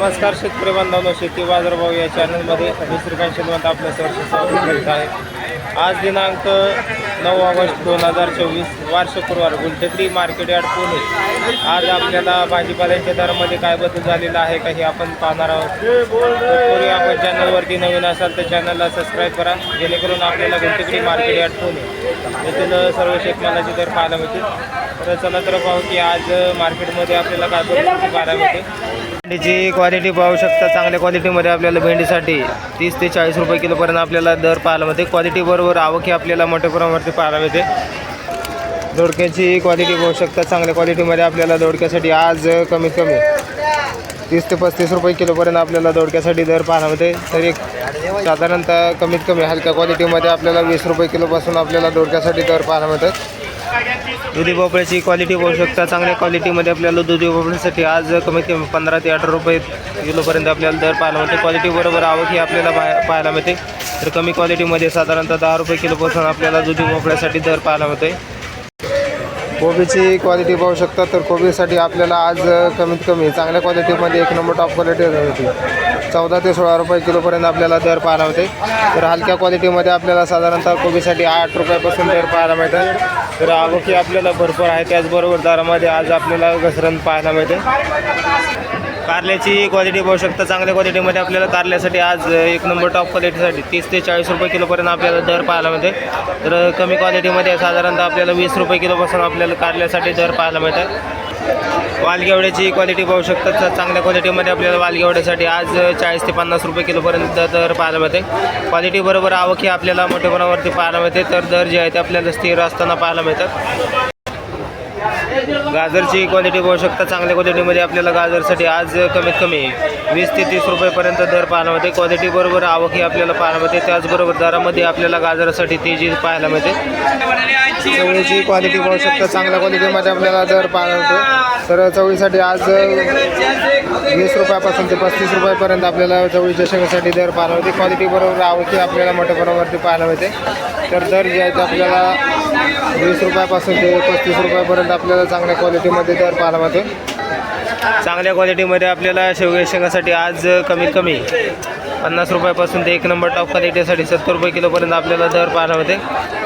नमस्कार शेतकरी बांधवांनो, शेती बाजारभाव या चॅनलमध्ये मी श्रीकांत शेलवंत आपलं सहर्ष स्वागत करीत आहे. आज दिनांक 9 ऑगस्ट 2024 वार शुक्रवार, गुलटेकडी मार्केट यार्ड पुणे. आज आपल्याला भाजीपाल्याच्या दरामध्ये काय बदल झालेला आहे काही आपण पाहणार आहोत. तत्पूर्वी आपण चॅनलवरती नवीन असाल तर चॅनलला सबस्क्राईब करा, जेणेकरून आपल्याला गुलटेकडी मार्केट यार्ड पुणे येथील सर्व शेतमालाचे दर पाहायला मिळतील. तर चला तर पाहू की आज मार्केटमध्ये आपल्याला काय बदल पाहायला मिळते. भेंडीची क्वालिटी पाहू शकता. चांगल्या क्वालिटीमध्ये आपल्याला भेंडीसाठी 30 ते 40 रुपये किलोपर्यंत आपल्याला दर पाहायला मिळते. क्वालिटी बरोबर आवक आपल्याला मोठ्या प्रमाणावरती पाहायला मिळते. दोडक्याची क्वालिटी पाहू शकता. चांगल्या क्वालिटीमध्ये आपल्याला दोडक्यासाठी आज कमीत कमी 30 ते 35 रुपये किलोपर्यंत आपल्याला दोडक्यासाठी दर पाहायला मिळते. तर एक साधारणतः कमीत कमी हलक्या क्वालिटीमध्ये आपल्याला 20 रुपये किलोपासून आपल्याला दोडक्यासाठी दर पाहायला मिळतात. दुधी भोपळ्याची क्वालिटी पाहू शकता. चांगल्या क्वालिटीमध्ये आपल्याला दुधी भोपळ्यासाठी आज कमीत कमी 15 ते 18 रुपये किलोपर्यंत आपल्याला दर पाहायला मिळते. क्वालिटी बरोबर आवक ही आपल्याला पाहायला मिळते. तर कमी क्वालिटीमध्ये साधारणतः 10 रुपये किलोपासून आपल्याला दुधी भोपळ्यासाठी दर पाहायला मिळते. कोबीची क्वालिटी पाहू शकता. तर कोबीसाठी आपल्याला आज कमीत कमी चांगल्या क्वालिटीमध्ये एक नंबर टॉप क्वालिटी होती 14 ते 16 रुपये किलोपर्यंत आपल्याला दर पाहायला मिळते. तर हलक्या क्वालिटीमध्ये आपल्याला साधारणतः कोबीसाठी 8 रुपयापासून दर पाहायला मिळतात. तर आवक ही आपल्याला भरपूर आहे. त्याचबरोबर दरामध्ये आज आपल्याला घसरण पाहायला मिळते. कारल्याची क्वालिटी पाहू शकता. चांगल्या क्वालिटीमध्ये आपल्याला कारल्यासाठी आज एक नंबर टॉप क्वालिटीसाठी 30 ते 40 रुपये किलोपर्यंत आपल्याला दर पाहायला मिळते. तर कमी क्वालिटीमध्ये साधारणतः आपल्याला 20 रुपये किलोपासून आपल्याला कारल्यासाठी दर पाहायला मिळतात. वालगेवड्याची क्वालिटी पाहू शकता. चांगल्या क्वालिटीमध्ये आपल्याला वालगेवड्यासाठी आज 40 ते 50 रुपये किलोपर्यंत दर पाहायला मिळते. क्वालिटी बरोबर आवक ही आपल्याला मोठ्या प्रमाणावरती पाहायला मिळते. तर दर जे आहे ते आपल्याला स्थिर असताना पाहायला मिळतात. गाजरची क्वालिटी पाहू शकता. चांगल्या क्वालिटीमध्ये आपल्याला गाजरसाठी आज कमीत कमी 20 ते 30 रुपयेपर्यंत दर पाहायला मिळते. क्वालिटी बरोबर आवक ही आपल्याला पाहायला मिळते. त्याचबरोबर दरामध्ये आपल्याला गाजरासाठी तेजी पाहायला मिळते. चवळीची क्वालिटी पाहू शकता. चांगल्या क्वालिटीमध्ये आपल्याला दर पाहायला मिळते. तर चवळीसाठी आज 20 रुपयापासून ते 35 रुपयापर्यंत आपल्याला चवळीच्या शेंगासाठी दर पाहायला मिळते. क्वालिटी बरोबर आवक ही आपल्याला मोठ्या प्रमाणावरती पाहायला मिळते. तर दर जे आहे ते आपल्याला 20 रुपयापासून ते 35 रुपयापर्यंत आपल्याला चांगल्या क्वालिटीमध्ये दर पाहायला मिळते. चांगल्या क्वालिटीमध्ये आपल्याला शेवग्याच्या शेंगासाठी आज कमीत कमी 50 रुपयापासून ते एक नंबर टॉप क्वालिटीसाठी 70 रुपये किलोपर्यंत आपल्याला दर पाहायला मिळते.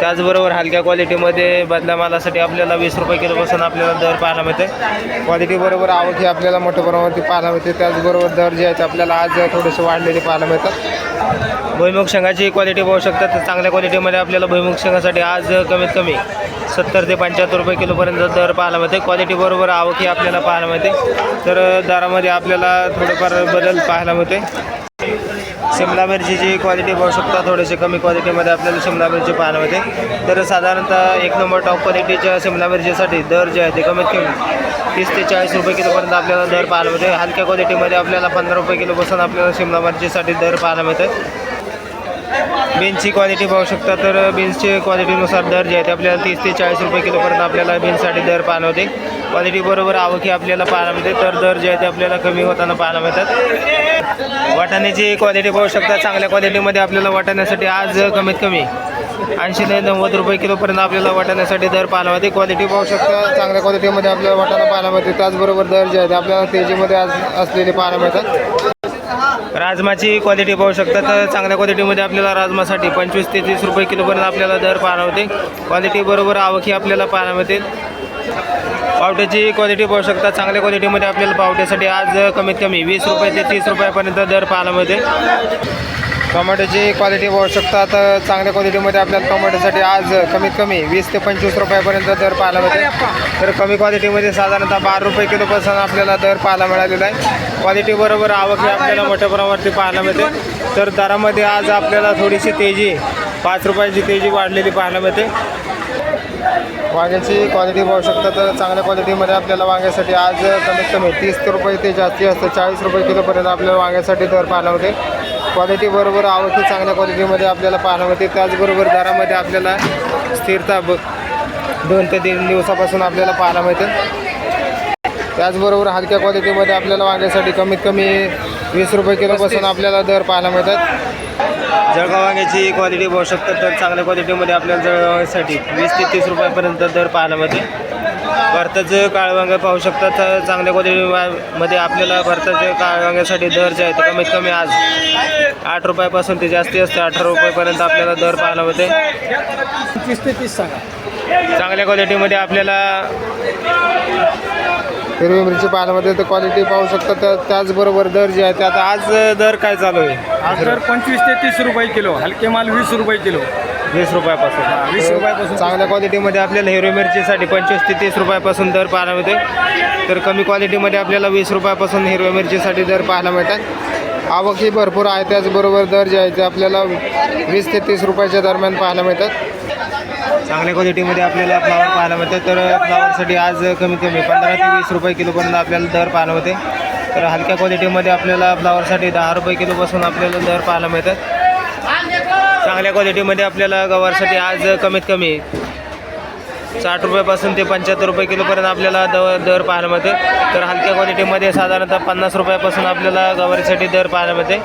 त्याचबरोबर हलक्या क्वालिटीमध्ये बदला मालासाठी आपल्याला 20 रुपये किलोपासून आपल्याला दर पाहायला मिळते. क्वालिटी बरोबर आवक ही आपल्याला मोठ्या प्रमाणावरती पाहायला मिळते. त्याचबरोबर दर जे आहेत आपल्याला आज थोडेसे वाढलेले पाहायला मिळतात. भुईमुग शेंगाची क्वालिटी पाहू शकतात. तर चांगल्या क्वालिटीमध्ये आपल्याला भुईमुग शेंगासाठी आज कमीत कमी 70 ते 75 रुपये किलोपर्यंत दर पाहायला मिळते. क्वालिटी बरोबर आवक ही आपल्याला पाहायला मिळते. तर दरामध्ये आपल्याला थोडेफार बदल पाहायला मिळते. शिमला मिरचीची क्वालिटी पाहू शकता. थोडेसे कमी क्वालिटीमध्ये आपल्याला शिमला मिरची पाहायला मिळते. तर साधारणतः एक नंबर टॉप क्वालिटीच्या शिमला मिरचीसाठी दर जे आहे ते कमीत कमी 30 ते 40 रुपये किलोपर्यंत आपल्याला दर पाहायला मिळते. हलक्या क्वालिटीमध्ये आपल्याला 15 रुपये किलोपासून आपल्याला शिमला मिरचीसाठी दर पाहायला मिळते. बीन्सची क्वालिटी पाहू शकता. तर बीन्सची क्वालिटीनुसार दर जे आहे ते आपल्याला 30 ते 40 रुपये किलोपर्यंत आपल्याला बीन्ससाठी दर पाहायला मिळते. क्वालिटी बरोबर आवक ही आपल्याला पाहायला मिळते. तर दर जे आहे ते आपल्याला कमी होताना पाहायला मिळतात. वाटाण्याची क्वालिटी पाहू शकता. चांगल्या क्वालिटीमध्ये आपल्याला वाटाण्यासाठी आज कमीत कमी 80 ते 90 रुपये किलोपर्यंत आपल्याला वाटाण्यासाठी दर पाहायला मिळते. क्वालिटी पाहू शकता. चांगल्या क्वालिटीमध्ये आपल्याला वाटाणा पाहायला मिळते. त्याचबरोबर दर जे आहे ते आपल्याला तेजीमध्ये आज असलेले पाहायला मिळतात. राजमाची क्वालिटी पाहू शकता. तर चांगल्या क्वालिटीमध्ये आपल्याला राजमासाठी 25 ते 30 रुपये किलोपर्यंत आपल्याला दर पाहायला मिळते. क्वालिटी बरोबर आवक ही आपल्याला पाहायला मिळते. पावट्याची क्वालिटी पाहू शकता. चांगल्या क्वालिटीमध्ये आपल्याला पावट्यासाठी आज कमीत कमी 20 रुपये ते 30 रुपयापर्यंत दर पाहायला मिळते. टोमॅटोची क्वालिटी पाहू शकता. तर चांगल्या क्वालिटीमध्ये आपल्याला टोमॅटोसाठी आज कमीत कमी 20 ते 25 रुपयापर्यंत दर पाहायला मिळते. तर कमी क्वालिटीमध्ये साधारणतः 12 रुपये किलोपासून आपल्याला दर पाहायला मिळालेला आहे. क्वालिटी बरोबर आवक ही आपल्याला मोठ्या प्रमाणावरती पाहायला मिळते. तर दरामध्ये आज आपल्याला थोडीशी तेजी 5 रुपयाची तेजी वाढलेली पाहायला मिळते. वांग्याची क्वालिटी पाहू शकता. तर चांगल्या क्वालिटीमध्ये आपल्याला वांग्यासाठी आज कमीत कमी 30 रुपये ते जास्तीत जास्त 40 रुपये किलोपर्यंत आपल्याला वांग्यासाठी दर पाहायला मिळते. क्वालिटी बरोबर आवक ही चांगल्या क्वालिटीमध्ये आपल्याला पाहायला मिळते. त्याचबरोबर दरामध्ये आपल्याला स्थिरता 2 ते 3 दिवसापासून आपल्याला पाहायला मिळते. त्याचबरोबर हलक्या क्वालिटीमध्ये आपल्याला वांग्यासाठी कमीत कमी 20 रुपये किलोपासून आपल्याला दर पाहायला मिळतात. जळगाव वांग्याची क्वालिटी पाहू शकता. तर चांगल्या क्वालिटीमध्ये आपल्याला जळगाव वांग्यासाठी 20 ते 30 रुपयापर्यंत दर पाहायला मिळते. भरताचं काळं वांगं पाहू शकता. तर चांगल्या क्वालिटीमध्ये आपल्याला भरताच्या काळ्या वांग्यासाठी दर जे आहे ते कमीत कमी आज 8 रुपयापासून ते जास्तीत जास्त 18 रुपयापर्यंत आपल्याला दर पाहायला मिळते. 25 ते 30 सांगा. चांगल्या क्वालिटीमध्ये आपल्याला हिरवी मिरची पाहायला मिळते. तर क्वालिटी पाहू शकता. तर त्याचबरोबर दर जे आहे ते आता आज दर काय चालू आहे? आज दर 25 ते 30 रुपये किलो. हलके माल 20 रुपये किलो. 20 रुपयापासून. 20 रुपयापासून. चांगल्या क्वालिटीमध्ये आपल्याला हिरवी मिरचीसाठी 25 ते 30 रुपयापासून दर पाहायला मिळते. तर कमी क्वालिटीमध्ये आपल्याला 20 रुपयापासून हिरव्या मिरचीसाठी दर पाहायला मिळतात. आवक ही भरपूर आहे. त्याचबरोबर दर जे आहे ते आपल्याला 20 ते 30 रुपयाच्या दरम्यान पाहायला मिळतात. चांगल्या क्वालिटीमध्ये आपल्याला फ्लावर पाहायला मिळते. तर फ्लावरसाठी आज कमीत कमी 15 ते 20 रुपये किलोपर्यंत आपल्याला दर पाहायला मिळते. तर हलक्या क्वालिटीमध्ये आपल्याला फ्लावरसाठी 10 रुपये किलोपासून आपल्याला दर पाहायला मिळतात. चांगल्या क्वालिटीमध्ये आपल्याला गवारसाठी आज कमीत कमी 60 रुपयापासून ते 75 रुपये किलोपर्यंत आपल्याला दर पाहायला मिळते. तर हलक्या क्वालिटीमध्ये साधारणतः 50 रुपयापासून आपल्याला गवारीसाठी दर पाहायला मिळते.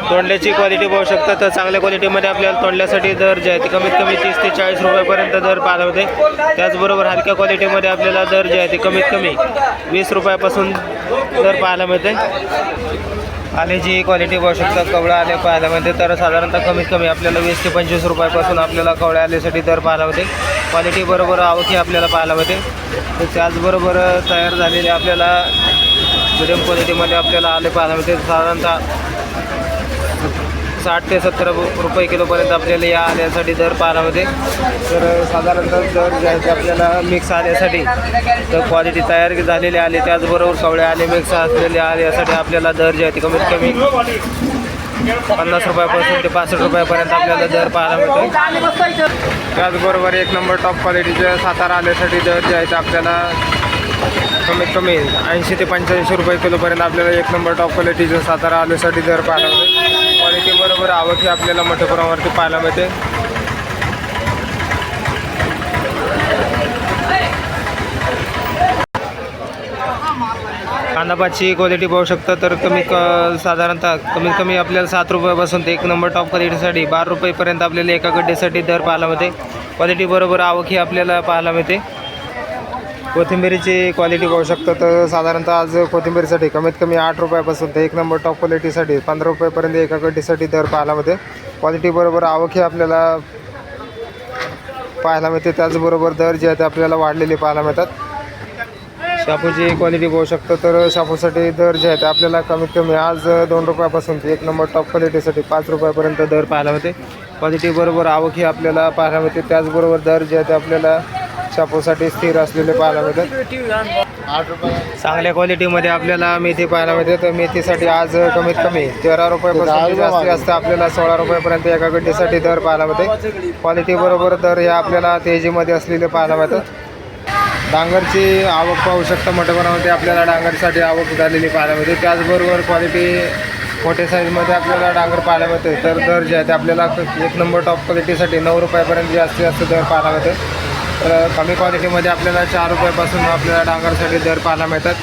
तोंडल्याची क्वालिटी पाहू शकता. तर चांगल्या क्वालिटीमध्ये आपल्याला तोंडल्यासाठी दर जे आहे ते कमीत कमी 30 ते 40 रुपयापर्यंत दर पाहायला मिळते. त्याचबरोबर हलक्या क्वालिटीमध्ये आपल्याला दर जे आहे ते कमीत कमी 20 रुपयापासून दर पाहायला मिळते. आल्याची क्वालिटी पाहू शकता. कवळा आले पाहायला मिळते. तर साधारणतः कमीत कमी आपल्याला 20 ते 25 रुपयापासून आपल्याला कवळ्या आल्यासाठी दर पाहायला मिळते. क्वालिटी बरोबर आवकी आपल्याला पाहायला मिळते. तर त्याचबरोबर तयार झालेले आपल्याला मिडियम क्वालिटीमध्ये आपल्याला आले पाहायला मिळते. साधारणतः 60 ते 70 रुपये किलोपर्यंत आपल्याला या आल्यासाठी दर पाहायला मिळते. तर साधारणतः दर जे आहे ते आपल्याला मिक्स आल्यासाठी तर क्वालिटी तयार झालेले आले त्याचबरोबर कवळे आले मिक्स असलेले आले यासाठी आपल्याला दर जे आहे ते कमीत कमी 50 रुपयापासून ते 65 रुपयापर्यंत आपल्याला दर पाहायला मिळतो. त्याचबरोबर 1 नंबर टॉप क्वालिटीचे सातारा आल्यासाठी दर जे आहे ते आपल्याला कमीत कमी 80 ते 85 रुपये किलोपर्यंत आपल्याला 1 नंबर टॉप क्वालिटीचं सातारा आल्यासाठी दर पाहायला मिळते. क्वालिटी बरोबर आवक ही आपल्याला मोठ्या प्रमाणावरती पाहायला मिळते. कांदापातची क्वालिटी पाहू शकता. तर साधारणतः कमीत कमी आपल्याला 7 रुपयापासून ते 1 नंबर टॉप क्वालिटीसाठी 12 रुपयेपर्यंत आपल्याला एका गड्डेसाठी दर पाहायला मिळते. क्वालिटी बरोबर आवक ही आपल्याला पाहायला मिळते. कोथिंबीरीची क्वालिटी पाहू शकता. तर साधारणतः आज कोथिंबीरीसाठी कमीत कमी 8 रुपयापासून ते 1 नंबर टॉप क्वालिटीसाठी 15 रुपयेपर्यंत एका गड्डीसाठी दर पाहायला मिळते. क्वालिटी बरोबर आवक ही आपल्याला पाहायला मिळते. त्याचबरोबर दर जे आहे ते आपल्याला वाढलेले पाहायला मिळतात. शापूची क्वालिटी पाहू शकतो. तर शापूसाठी दर जे आहे ते आपल्याला कमीत कमी आज 2 रुपयापासून ते 1 नंबर टॉप क्वालिटीसाठी 5 रुपयापर्यंत दर पाहायला मिळते. क्वालिटी बरोबर आवक ही आपल्याला पाहायला मिळते. त्याचबरोबर दर जे आहे ते आपल्याला शापूसाठी स्थिर असलेले पाहायला मिळतात. चांगल्या क्वालिटीमध्ये आपल्याला मेथी पाहायला मिळते. तर मेथीसाठी आज कमीत कमी 13 रुपयापासून जास्तीत जास्त आपल्याला 16 रुपयापर्यंत एका गड्डीसाठी दर पाहायला मिळते. क्वालिटी बरोबर दर हे आपल्याला तेजीमध्ये असलेले पाहायला मिळतात. डांगरची आवक पाहू शकता. मोठ्या प्रमाणामध्ये आपल्याला डांगरसाठी आवक झालेली पाहायला मिळते. त्याचबरोबर क्वालिटी मोठ्या साईजमध्ये आपल्याला डांगर पाहायला मिळते. तर दर जे आहे ते आपल्याला 1 नंबर टॉप क्वालिटीसाठी 9 रुपयापर्यंत जास्तीत जास्त दर पाहायला मिळते. तर कमी क्वालिटीमध्ये आपल्याला 4 रुपयापासून आपल्याला डांगरसाठी दर पाहायला मिळतात.